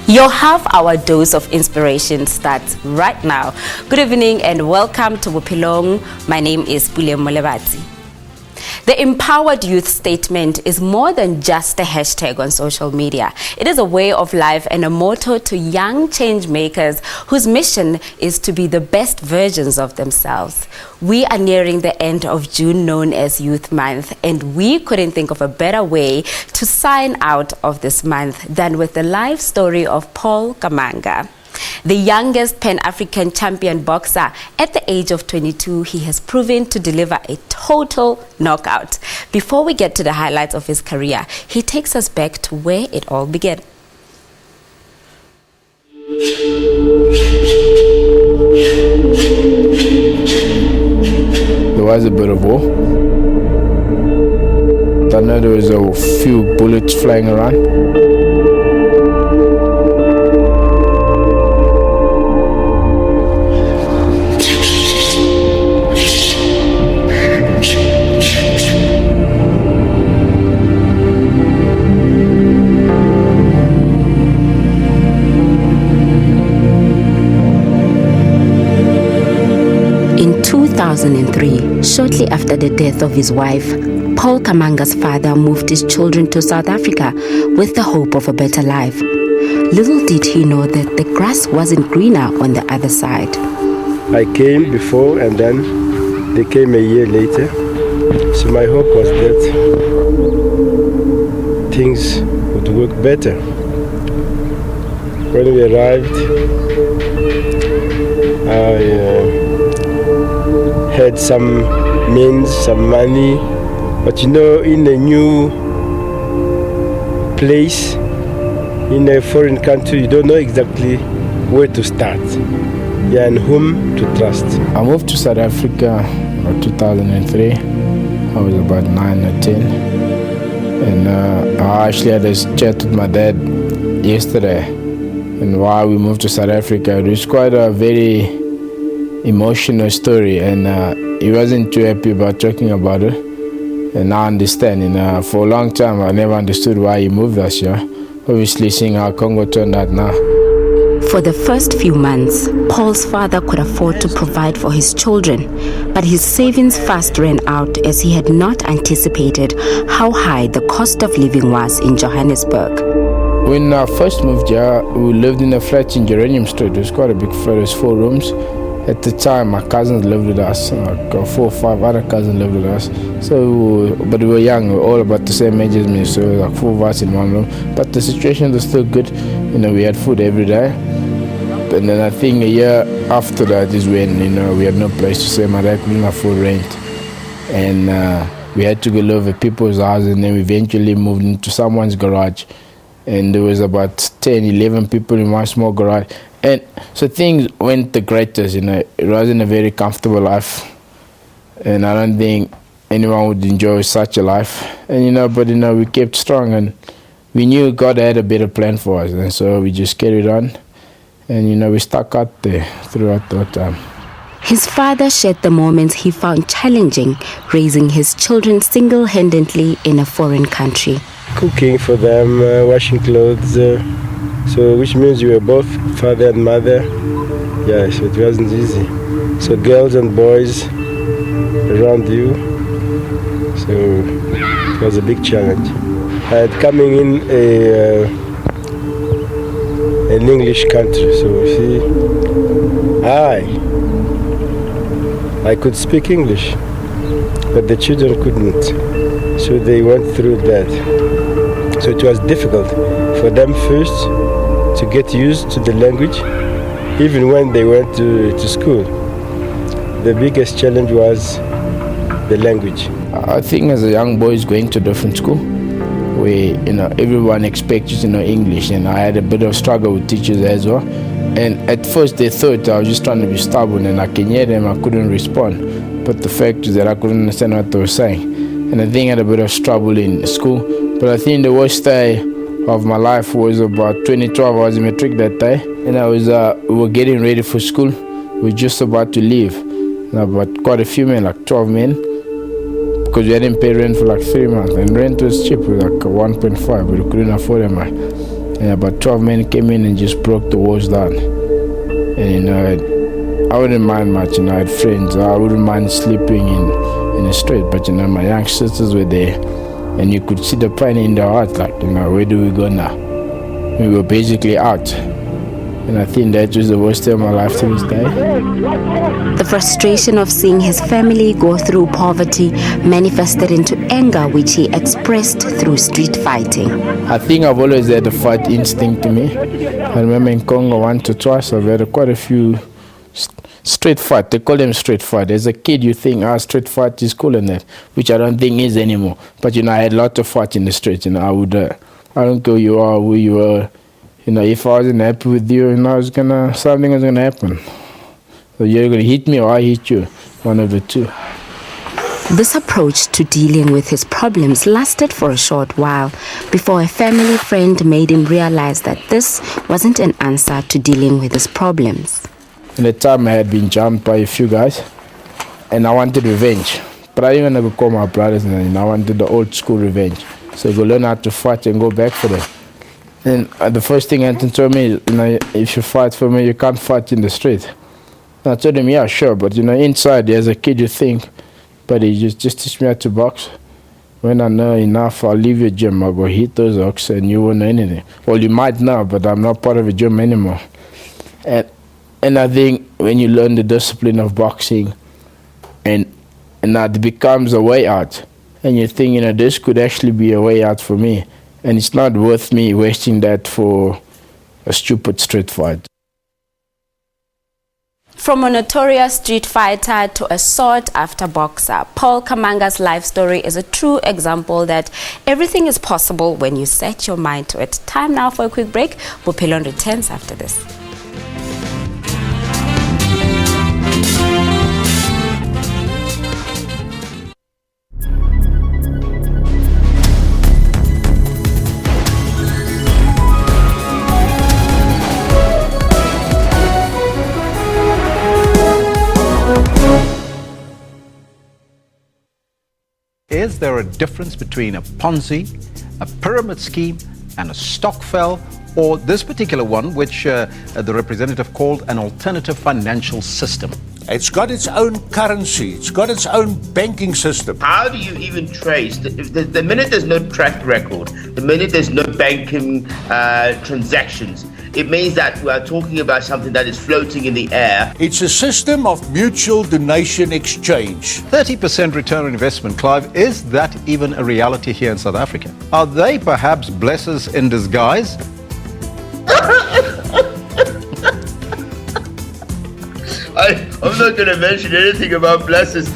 Your half-hour dose of inspiration starts right now. Good evening and welcome to Bophelong. My name is Molebati. The Empowered Youth Statement is more than just a hashtag on social media. It is a way of life and a motto to young change makers whose mission is to be the best versions of themselves. We are nearing the end of June, known as Youth Month, and we couldn't think of a better way to sign out of this month than with the life story of Paul Kamanga. The youngest Pan-African champion boxer, at the age of 22, he has proven to deliver a total knockout. Before we get to the highlights of his career, he takes us back to where it all began. There was a bit of war. I know there was a few bullets flying around. In 2003, shortly after the death of his wife, Paul Kamanga's father moved his children to South Africa with the hope of a better life. Little did he know that the grass wasn't greener on the other side. I came before and then they came a year later. So my hope was that things would work better. When we arrived, I had some means, some money, but you know, in a new place, in a foreign country, you don't know exactly where to start, and whom to trust. I moved to South Africa in 2003. I was about 9 or 10, and I actually had this chat with my dad yesterday. And while we moved to South Africa, it was quite a very emotional story, and he wasn't too happy about talking about it. And I understand. And for a long time, I never understood why he moved us here. Obviously, seeing how Congo turned out now. For the first few months, Paul's father could afford to provide for his children, but his savings fast ran out as he had not anticipated how high the cost of living was in Johannesburg. When I first moved here, we lived in a flat in Geranium Street. It was quite a big flat, it was 4 rooms. At the time, my cousins lived with us, 4 or 5 other cousins lived with us. So, but we were young, we were all about the same age as me, so like 4 of us in one room. But the situation was still good, we had food every day. And then I think a year after that is when, we had no place to stay. My dad couldn't afford rent. And we had to go live at people's houses, and then we eventually moved into someone's garage. And there was about 10, 11 people in one small garage. And so things went the greatest, It wasn't a very comfortable life. And I don't think anyone would enjoy such a life. And, but, we kept strong, and we knew God had a better plan for us. And so we just carried on. And, we stuck out there throughout that time. His father shared the moments he found challenging raising his children single-handedly in a foreign country. Cooking for them, washing clothes, so which means you were both father and mother. Yeah, so it wasn't easy. So girls and boys around you, so it was a big challenge. And coming in an English country, so you see, I could speak English, but the children couldn't. So they went through that. So it was difficult for them first to get used to the language, even when they went to school. The biggest challenge was the language. I think as a young boy going to different school, where everyone expects you to know English, and I had a bit of struggle with teachers as well. And at first they thought I was just trying to be stubborn, and I can hear them, I couldn't respond. But the fact is that I couldn't understand what they were saying. And I think I had a bit of trouble in school. But I think the worst day of my life was about 2012. I was in matric that day, and we were getting ready for school. We were just about to leave. And about quite a few men, like 12 men, because we hadn't paid rent for like 3 months, and rent was cheap, like 1.5, but we couldn't afford it, man. And about 12 men came in and just broke the walls down. And I wouldn't mind much, I had friends. I wouldn't mind sleeping in the street, but my young sisters were there, and you could see the pain in their heart, like, where do we go now? We were basically out. And I think that was the worst day of my life to this day. The frustration of seeing his family go through poverty manifested into anger, which he expressed through street fighting. I think I've always had a fight instinct to me. I remember in Congo once or twice, I've had quite a few street fight. They call them street fight. As a kid, you think, street fight is cool and that, which I don't think is anymore. But, I had a lot of fights in the street. I would, I don't care who you are, who you are. If I wasn't happy with you, something was gonna happen. So you're gonna hit me or I hit you, one of the two. This approach to dealing with his problems lasted for a short while before a family friend made him realize that this wasn't an answer to dealing with his problems. In the time I had been jumped by a few guys, and I wanted revenge. But I didn't want to call my brothers, and I wanted the old school revenge. So you go learn how to fight and go back for them. And the first thing Anton told me, if you fight for me, you can't fight in the street. And I told him, yeah, sure, but inside, as a kid, you think, but he just teach me how to box. When I know enough, I'll leave your gym, I'll go hit those oaks, and you won't know anything. Well, you might know, but I'm not part of a gym anymore. And I think when you learn the discipline of boxing, and that becomes a way out, and you think, this could actually be a way out for me. And it's not worth me wasting that for a stupid street fight. From a notorious street fighter to a sought-after boxer, Paul Kamanga's life story is a true example that everything is possible when you set your mind to it. Time now for a quick break. Bophelong returns after this. Is there a difference between a Ponzi, a pyramid scheme, and a stokvel, or this particular one, which the representative called an alternative financial system? It's got its own currency. It's got its own banking system. How do you even trace, the minute there's no track record, the minute there's no banking transactions, it means that we are talking about something that is floating in the air. It's a system of mutual donation exchange. 30% return on investment, Clive. Is that even a reality here in South Africa? Are they perhaps blessers in disguise? I'm not going to mention anything about blessers.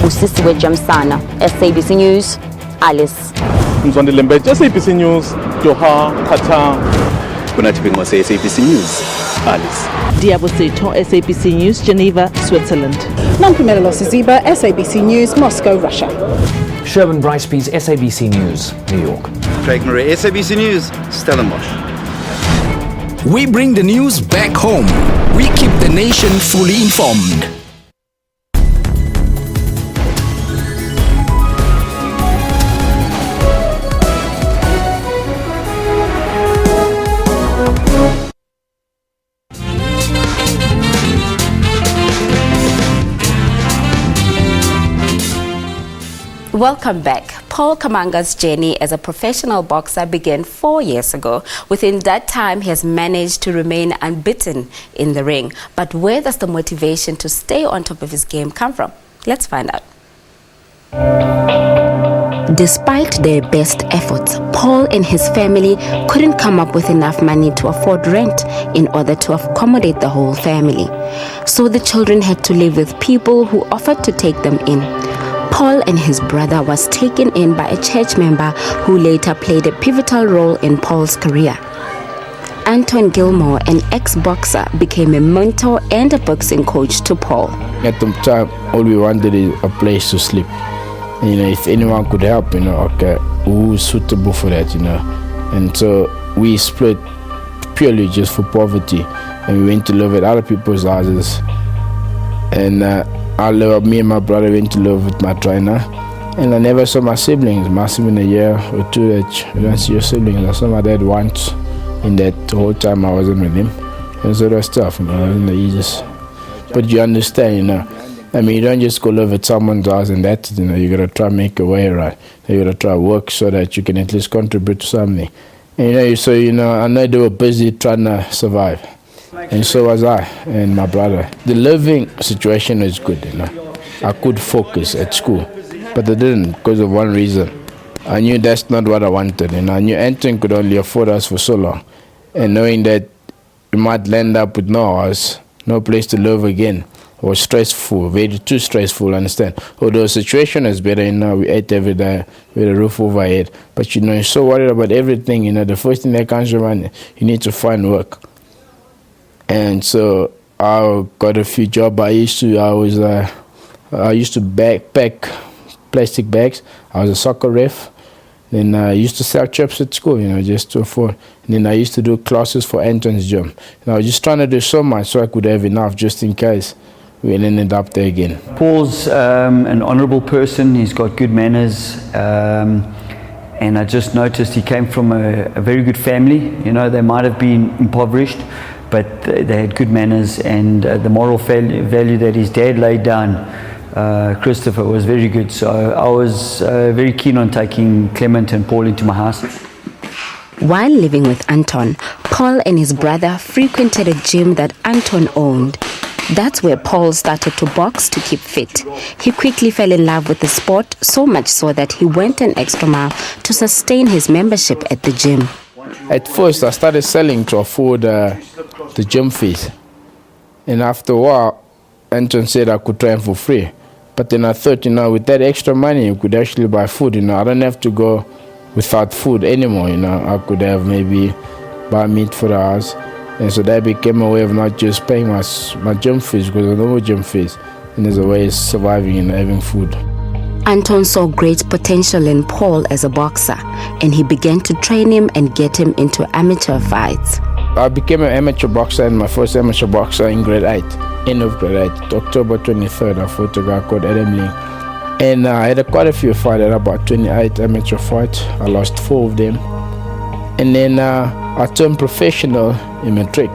Usisiwe Jamsana, SABC News, Alice. Mzwande Lembeje, SABC News, Doha, Qatar. Kunatipingwase, SABC News, Alice. Diabo Seto, SABC News, Geneva, Switzerland. Nampumelo Siziba, SABC News, Moscow, Russia. Sherwin Bryce-Pease, SABC News, New York. Craig Murray, SABC News, Stellenbosch. We bring the news back home. We keep the nation fully informed. Welcome back. Paul Kamanga's journey as a professional boxer began 4 years ago. Within that time, he has managed to remain unbeaten in the ring. But where does the motivation to stay on top of his game come from? Let's find out. Despite their best efforts, Paul and his family couldn't come up with enough money to afford rent in order to accommodate the whole family. So the children had to live with people who offered to take them in. Paul and his brother was taken in by a church member who later played a pivotal role in Paul's career. Anton Gilmore, an ex-boxer, became a mentor and a boxing coach to Paul. At the time, all we wanted is a place to sleep. If anyone could help, okay, who's suitable for that, And so we split purely just for poverty, and we went to live at other people's houses. And me and my brother went to live with my trainer, And I never saw my siblings. Must have been a year or two that you don't see your siblings. I saw my dad once in that whole time I wasn't with him. And so that was tough, you know, it wasn't the easiest. But you understand, you know. I mean, you don't just go live at someone's house and that's, you know, you got to try and make a way around. You got to try to work so that you can at least contribute to something. And, you know, so, you know, I know they were busy trying to survive. And so was I and my brother. The living situation is good, you know. I could focus at school, but I didn't because of one reason. I knew that's not what I wanted, and I knew Anton could only afford us for so long. And knowing that we might land up with no house, no place to live again, was stressful, very too stressful, understand. Although the situation is better, you know, we ate every day, with a roof over our head. But, you know, you're so worried about everything, you know, the first thing that comes to mind, you need to find work. And so I got a few jobs. I used to pack plastic bags. I was a soccer ref. Then I used to sell chips at school, you know, just to afford. And then I used to do classes for Anton's gym. And I was just trying to do so much so I could have enough just in case we ended up there again. Paul's an honourable person. He's got good manners. And I just noticed he came from a very good family. You know, they might have been impoverished, but they had good manners, and the moral value that his dad laid down, Christopher, was very good. So I was very keen on taking Clement and Paul into my house. While living with Anton, Paul and his brother frequented a gym that Anton owned. That's where Paul started to box to keep fit. He quickly fell in love with the sport, so much so that he went an extra mile to sustain his membership at the gym. At first, I started selling to afford the gym fees. And after a while, Anton said I could train for free. But then I thought, you know, with that extra money, you could actually buy food. You know, I don't have to go without food anymore. You know, I could have maybe buy meat for the house. And so that became a way of not just paying my gym fees, because there were no gym fees. And there's a way of surviving and having food. Anton saw great potential in Paul as a boxer, and he began to train him and get him into amateur fights. I became an amateur boxer, and my first amateur boxer in grade 8, end of grade 8, October 23rd, I fought a guy called Adam Ling. And I had quite a few fights, about 28 amateur fights. I lost 4 of them. And then I turned professional in matric.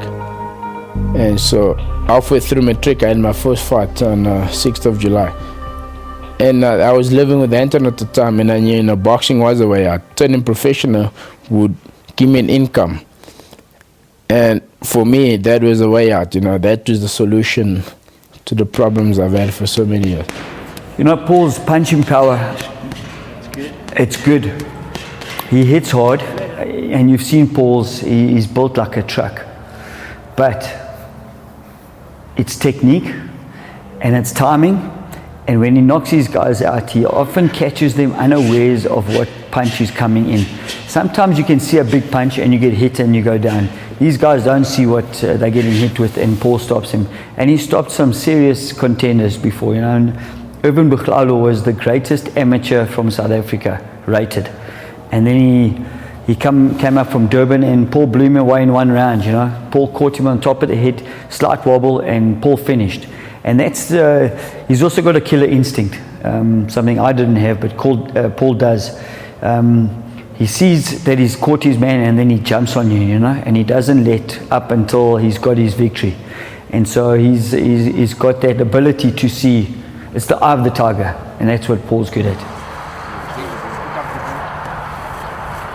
And so halfway through matric, I had my first fight on 6th of July. And I was living with Anton at the time, and I knew, you know, boxing was the way out. Turning professional would give me an income. And for me, that was the way out, you know, that was the solution to the problems I've had for so many years. You know, Paul's punching power, it's good. He hits hard, and you've seen Paul's, he's built like a truck. But it's technique, and it's timing. And when he knocks his guys out, he often catches them unawares of what punch is coming in. Sometimes you can see a big punch and you get hit and you go down. These guys don't see what they're getting hit with, and Paul stops him. And he stopped some serious contenders before, you know. And Irvin Bophelong was the greatest amateur from South Africa, rated. And then he came up from Durban, and Paul blew him away in 1 round, you know. Paul caught him on top of the head, slight wobble, and Paul finished. And that's he's also got a killer instinct, something I didn't have, but Paul does. He sees that he's caught his man, and then he jumps on you, you know, and he doesn't let up until he's got his victory. And so he's got that ability to see. It's the eye of the tiger, and that's what Paul's good at.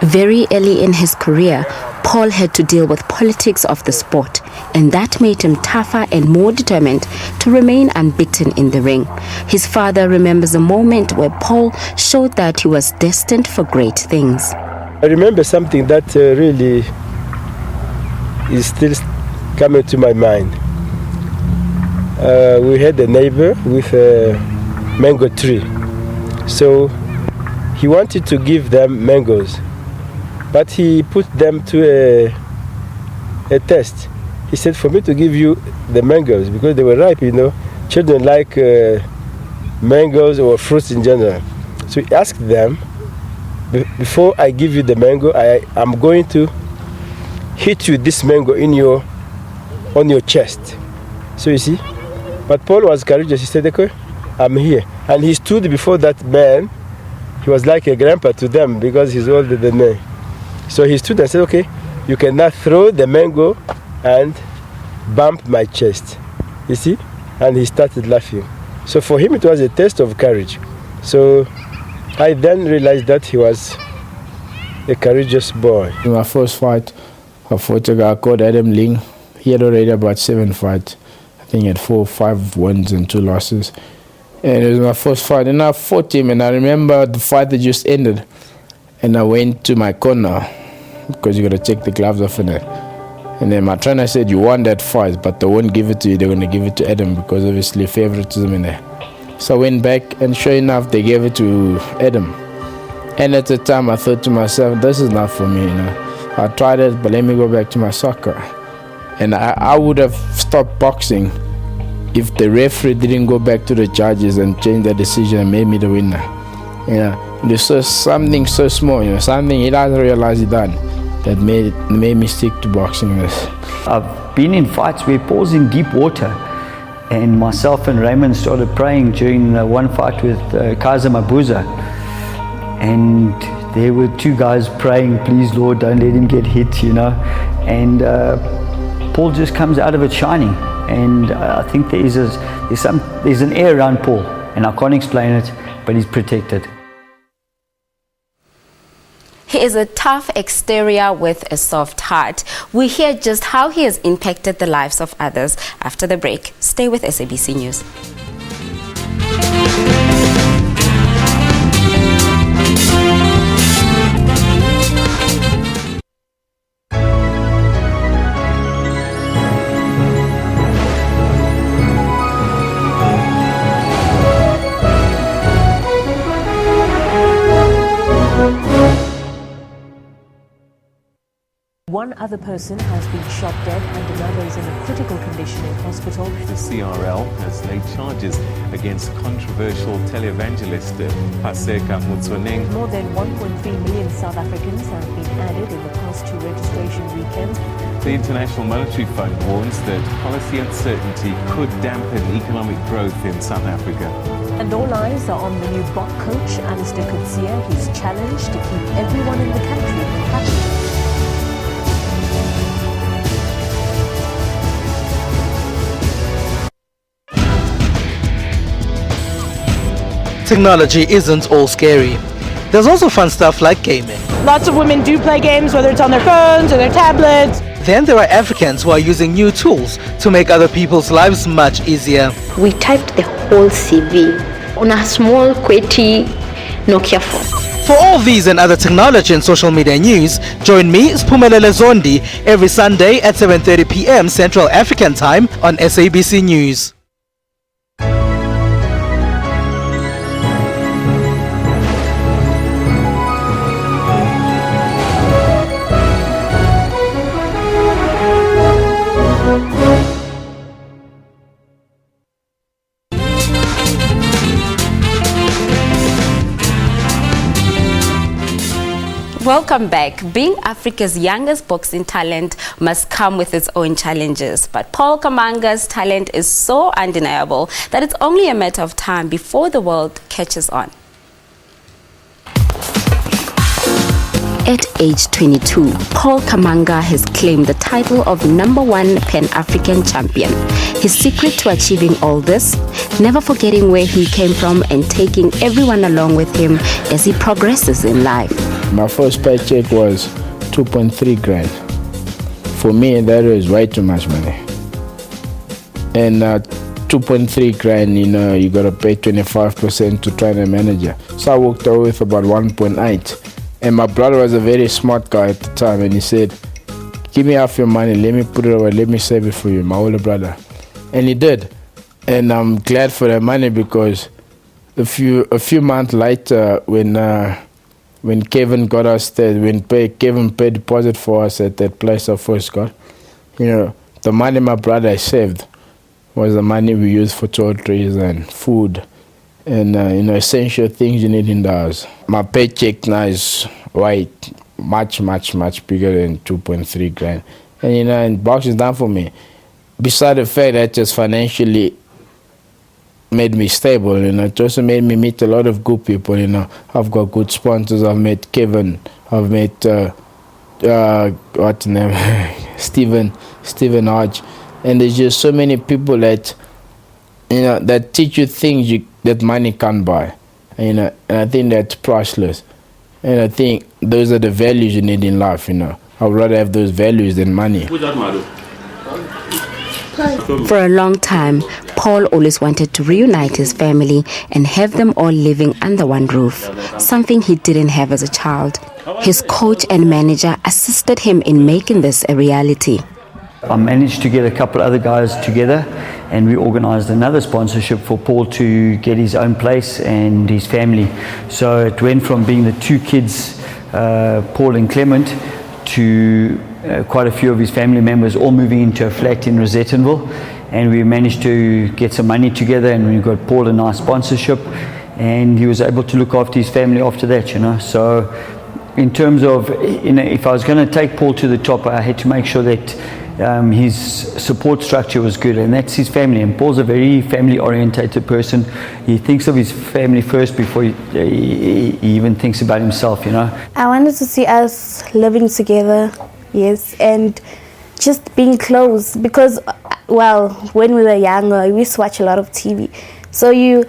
Very early in his career, Paul had to deal with politics of the sport, and that made him tougher and more determined to remain unbeaten in the ring. His father remembers a moment where Paul showed that he was destined for great things. I remember something that really is still coming to my mind. We had a neighbor with a mango tree. So he wanted to give them mangoes, but he put them to a test. He said, for me to give you the mangoes, because they were ripe, you know, children like mangoes or fruits in general. So he asked them, before I give you the mango, I'm going to hit you this mango on your chest. So you see, but Paul was courageous. He said, okay, I'm here. And he stood before that man he was like a grandpa to them because he's older than me. So he stood and said, okay, you can now throw the mango and bump my chest. You see? And he started laughing. So for him it was a test of courage. So I then realized that he was a courageous boy. In my first fight, I fought a guy called Adam Ling. He had already about 7 fights. I think he had 4 or 5 wins and 2 losses. And it was my first fight. And I fought him, and I remember the fight that just ended. And I went to my corner, because you got to take the gloves off in it. And then my trainer said, you won that fight, but they won't give it to you. They're going to give it to Adam, because obviously favoritism in there. So I went back, and sure enough, they gave it to Adam. And at the time, I thought to myself, this is not for me, you know. I tried it, but let me go back to my soccer. And I would have stopped boxing if the referee didn't go back to the judges and change the decision and made me the winner. You know, there's just something so small, you know, something he doesn't realize he done that made me stick to boxing. I've been in fights where Paul's in deep water, and myself and Raymond started praying during one fight with Kaiser Mabuza, and there were 2 guys praying, please Lord, don't let him get hit, you know, and Paul just comes out of it shining, and I think there's an air around Paul, and I can't explain it, but he's protected. He is a tough exterior with a soft heart. We hear just how he has impacted the lives of others after the break. Stay with SABC News. One other person has been shot dead and another is in a critical condition in hospital. The CRL has laid charges against controversial televangelist Paseka Mutsoning. More than 1.3 million South Africans have been added in the past 2 registration weekends. The International Monetary Fund warns that policy uncertainty could dampen economic growth in South Africa. And all eyes are on the new Bok coach, Alistair Coetzee. He's challenged to keep everyone in the country happy. Technology isn't all scary. There's also fun stuff like gaming. Lots of women do play games, whether it's on their phones or their tablets. Then there are Africans who are using new tools to make other people's lives much easier. We typed the whole CV on a small, QWERTY Nokia phone. For all these and other technology and social media news, join me, Spumelele Zondi, every Sunday at 7:30 p.m. Central African Time on SABC News. Welcome back. Being Africa's youngest boxing talent must come with its own challenges. But Paul Kamanga's talent is so undeniable that it's only a matter of time before the world catches on. At age 22, Paul Kamanga has claimed the title of #1 Pan-African champion. His secret to achieving all this? Never forgetting where he came from and taking everyone along with him as he progresses in life. My first paycheck was 2.3 grand. For me, that was way too much money. And 2.3 grand, you know, you got to pay 25% to train a manager. So I walked away with about 1.8. And my brother was a very smart guy at the time, and he said, give me half your money, let me put it away, let me save it for you, my older brother. And he did. And I'm glad for the money, because a few months later, when Kevin got us there, Kevin paid deposit for us at that place I first got, you know, the money my brother saved was the money we used for toiletries and food and you know, essential things you need in the house. My paycheck now is much bigger than 2.3 grand. And you know, and boxing is done for me. Besides the fact that just financially made me stable, you know. It also made me meet a lot of good people, you know. I've got good sponsors. I've met Kevin. I've met what's name? Stephen Hodge. And there's just so many people that, you know, that teach you things that money can't buy. You know, and I think that's priceless. And I think those are the values you need in life, you know. I would rather have those values than money. For a long time, Paul always wanted to reunite his family and have them all living under one roof, something he didn't have as a child. His coach and manager assisted him in making this a reality. I managed to get a couple other guys together, and we organized another sponsorship for Paul to get his own place and his family. So it went from being the two kids, Paul and Clement, to quite a few of his family members all moving into a flat in Rosettenville, and we managed to get some money together, and we got Paul a nice sponsorship, and he was able to look after his family after that, you know. So in terms of, you know, if I was going to take Paul to the top, I had to make sure that his support structure was good, and that's his family. And Paul's a very family orientated person. He thinks of his family first before he even thinks about himself, you know. I wanted to see us living together, yes, and just being close, because, well, when we were younger, we used to watch a lot of TV. So you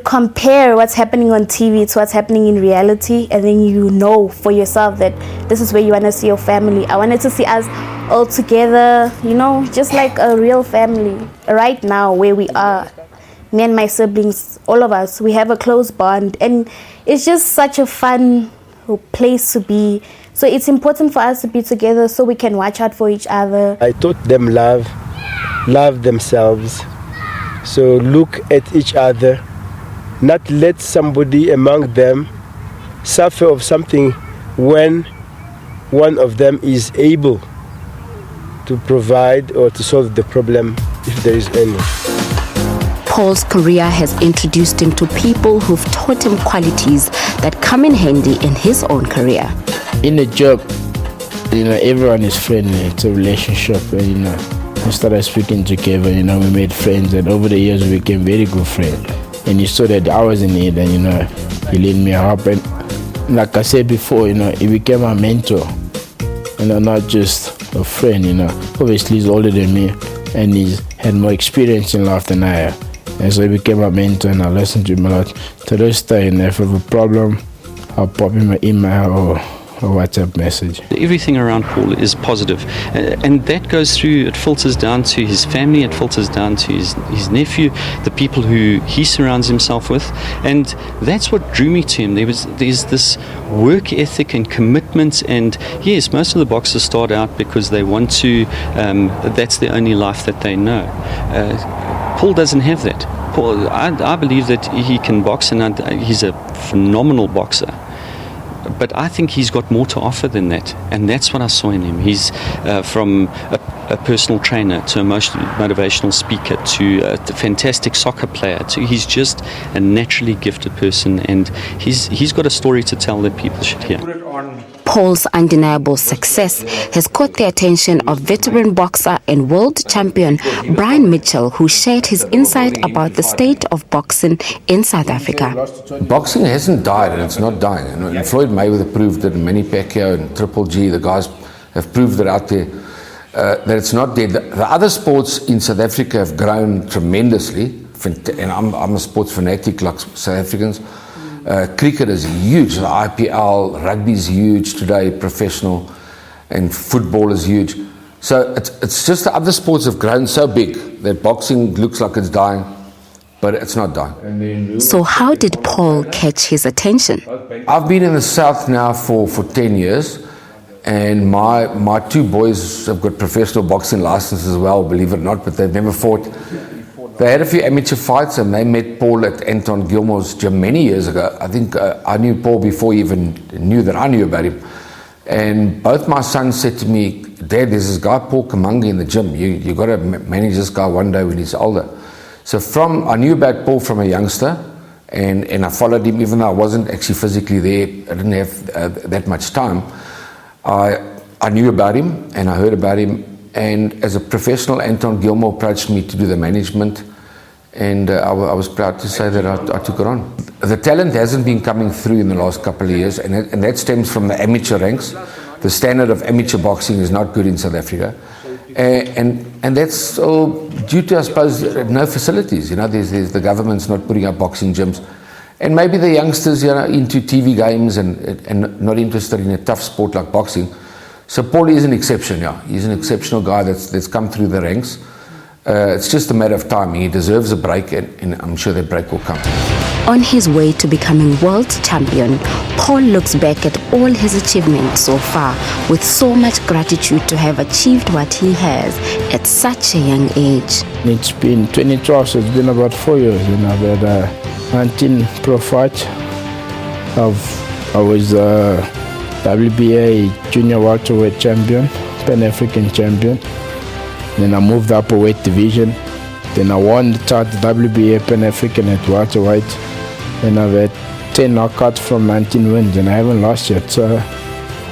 compare what's happening on TV to what's happening in reality, and then you know for yourself that this is where you want to see your family. I wanted to see us all together, you know, just like a real family. Right now, where we are, me and my siblings, all of us, we have a close bond, and it's just such a fun place to be. So it's important for us to be together so we can watch out for each other. I taught them love themselves. So look at each other, not let somebody among them suffer of something when one of them is able to provide or to solve the problem, if there is any. Paul's career has introduced him to people who've taught him qualities that come in handy in his own career. In a job, you know, everyone is friendly. It's a relationship, and, you know, we started speaking together, you know, we made friends, and over the years we became very good friends. And you saw that I was in need, and, you know, he led me up, and like I said before, you know, he became a mentor, you know, not just a friend, you know. Obviously he's older than me, and he's had more experience in life than I have. And so he became a mentor, and I listened to him a lot. To this day, and if I have a problem, I'll pop him an email or a WhatsApp message. Everything around Paul is positive, and that goes through, it filters down to his family, it filters down to his nephew, the people who he surrounds himself with, and that's what drew me to him. There's this work ethic and commitment, and yes, most of the boxers start out because they want to, that's the only life that they know. Paul doesn't have that. Paul, I believe that he can box, and he's a phenomenal boxer. But I think he's got more to offer than that, and that's what I saw in him. He's from a personal trainer to a motivational speaker to a fantastic soccer player to he's just a naturally gifted person, and he's got a story to tell that people should hear. Paul's undeniable success has caught the attention of veteran boxer and world champion Brian Mitchell, who shared his insight about the state of boxing in South Africa. Boxing hasn't died, and it's not dying. And Floyd Mayweather proved it, and Manny Pacquiao and Triple G, the guys have proved it out there, that it's not dead. The other sports in South Africa have grown tremendously, and I'm a sports fanatic like South Africans. Cricket is huge, the IPL, rugby is huge today, professional, and football is huge. So it's just the other sports have grown so big that boxing looks like it's dying, but it's not dying. So how did Paul catch his attention? I've been in the South now for 10 years, and my two boys have got professional boxing licenses as well, believe it or not, but they've never fought. They had a few amateur fights, and they met Paul at Anton Gilmore's gym many years ago. I think I knew Paul before he even knew that I knew about him. And both my sons said to me, "Dad, there's this guy Paul Kamanga in the gym. You got to manage this guy one day when he's older." So I knew about Paul from a youngster, and I followed him even though I wasn't actually physically there. I didn't have that much time. I knew about him, and I heard about him. And as a professional, Anton Gilmore approached me to do the management, And I was proud to say that I took it on. The talent hasn't been coming through in the last couple of years, and that stems from the amateur ranks. The standard of amateur boxing is not good in South Africa. And that's all due to, I suppose, no facilities. There's the government's not putting up boxing gyms. And maybe the youngsters are into TV games and not interested in a tough sport like boxing. So Paul is an exception, yeah. He's an exceptional guy that's come through the ranks. It's just a matter of time. He deserves a break, and I'm sure that break will come. On his way to becoming world champion, Paul looks back at all his achievements so far with so much gratitude to have achieved what he has at such a young age. It's been 2012, so it's been about 4 years. I've had 19 pro fights. I was WBA junior welterweight champion, Pan-African champion. Then I moved up a weight division. Then I won the title WBA Pan-African at welterweight. And I've had 10 knockouts from 19 wins, and I haven't lost yet. So,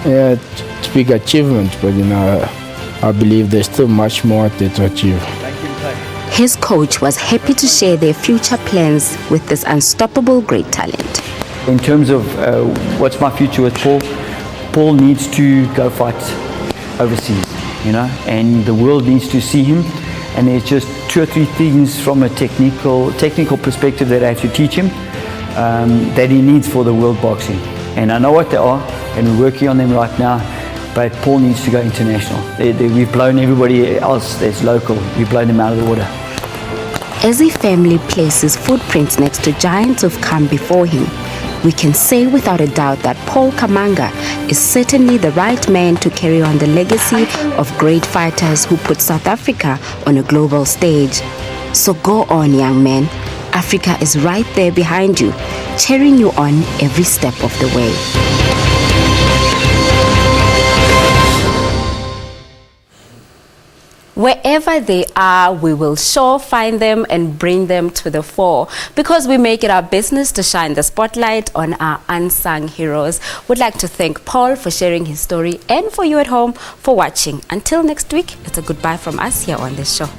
yeah, it's a big achievement, but I believe there's still much more there to achieve. His coach was happy to share their future plans with this unstoppable great talent. In terms of what's my future with Paul, Paul needs to go fight overseas, and the world needs to see him. And there's just 2 or 3 things from a technical perspective that I have to teach him that he needs for the world boxing. And I know what they are, and we're working on them right now. But Paul needs to go international. We've blown everybody else that's local. We've blown them out of the water. As a family places footprints next to giants who've come before him, we can say without a doubt that Paul Kamanga is certainly the right man to carry on the legacy of great fighters who put South Africa on a global stage. So go on, young man. Africa is right there behind you, cheering you on every step of the way. Wherever they are, we will sure find them and bring them to the fore, because we make it our business to shine the spotlight on our unsung heroes. We'd like to thank Paul for sharing his story, and for you at home for watching. Until next week, it's a goodbye from us here on this show.